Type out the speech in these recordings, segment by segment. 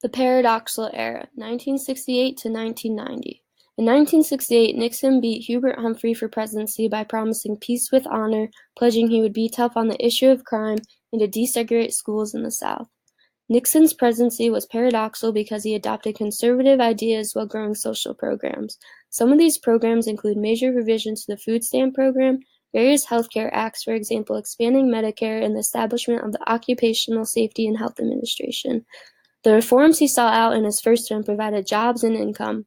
The Paradoxical Era, 1968 to 1990. In 1968, Nixon beat Hubert Humphrey for presidency by promising peace with honor, pledging he would be tough on the issue of crime, and to desegregate schools in the South. Nixon's presidency was paradoxical because he adopted conservative ideas while growing social programs. Some of these programs include major revisions to the food stamp program, various healthcare acts, for example, expanding Medicare and the establishment of the Occupational Safety and Health Administration. The reforms he saw out in his first term provided jobs and income.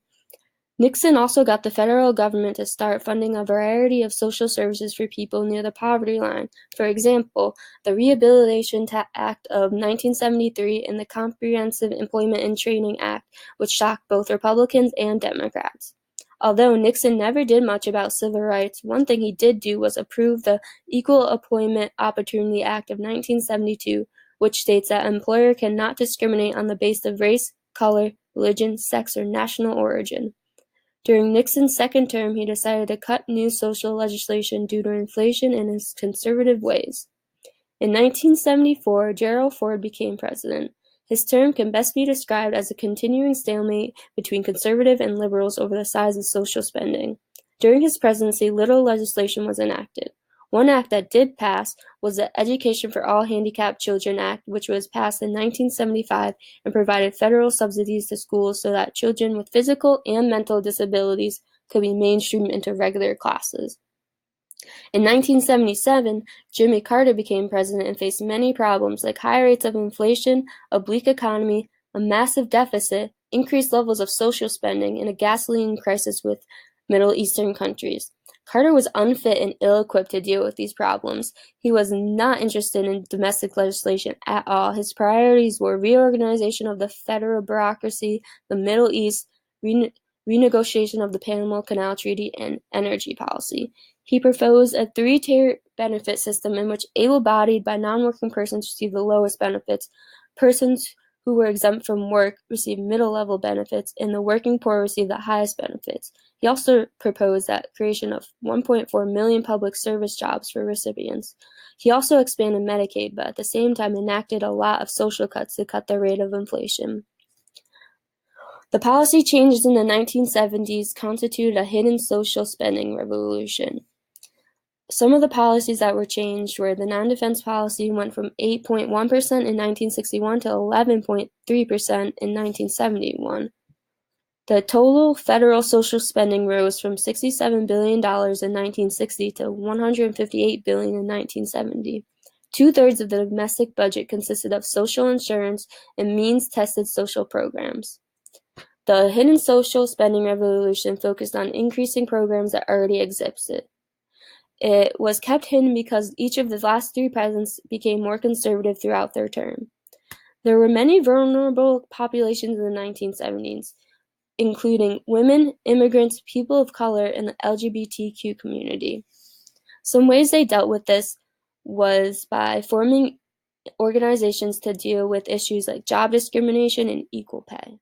Nixon also got the federal government to start funding a variety of social services for people near the poverty line. For example, the Rehabilitation Act of 1973 and the Comprehensive Employment and Training Act, which shocked both Republicans and Democrats. Although Nixon never did much about civil rights, one thing he did do was approve the Equal Employment Opportunity Act of 1972, which states that an employer cannot discriminate on the basis of race, color, religion, sex, or national origin. During Nixon's second term, he decided to cut new social legislation due to inflation and his conservative ways. In 1974, Gerald Ford became president. His term can best be described as a continuing stalemate between conservative and liberals over the size of social spending. During his presidency, little legislation was enacted. One act that did pass was the Education for All Handicapped Children Act, which was passed in 1975 and provided federal subsidies to schools so that children with physical and mental disabilities could be mainstreamed into regular classes. In 1977, Jimmy Carter became president and faced many problems like high rates of inflation, a bleak economy, a massive deficit, increased levels of social spending, and a gasoline crisis with Middle Eastern countries. Carter was unfit and ill-equipped to deal with these problems. He was not interested in domestic legislation at all. His priorities were reorganization of the federal bureaucracy, the Middle East, renegotiation of the Panama Canal Treaty, and energy policy. He proposed a three-tier benefit system in which able-bodied but non-working persons received the lowest benefits, persons who were exempt from work received middle-level benefits, and the working poor received the highest benefits. He also proposed that creation of 1.4 million public service jobs for recipients. He also expanded Medicaid, but at the same time enacted a lot of social cuts to cut the rate of inflation. The policy changes in the 1970s constituted a hidden social spending revolution. Some of the policies that were changed were the non-defense policy went from 8.1% in 1961 to 11.3% in 1971. The total federal social spending rose from $67 billion in 1960 to $158 billion in 1970. Two-thirds of the domestic budget consisted of social insurance and means-tested social programs. The hidden social spending revolution focused on increasing programs that already existed. It was kept hidden because each of the last three presidents became more conservative throughout their term. There were many vulnerable populations in the 1970s, including women, immigrants, people of color, and the LGBTQ community. Some ways they dealt with this was by forming organizations to deal with issues like job discrimination and equal pay.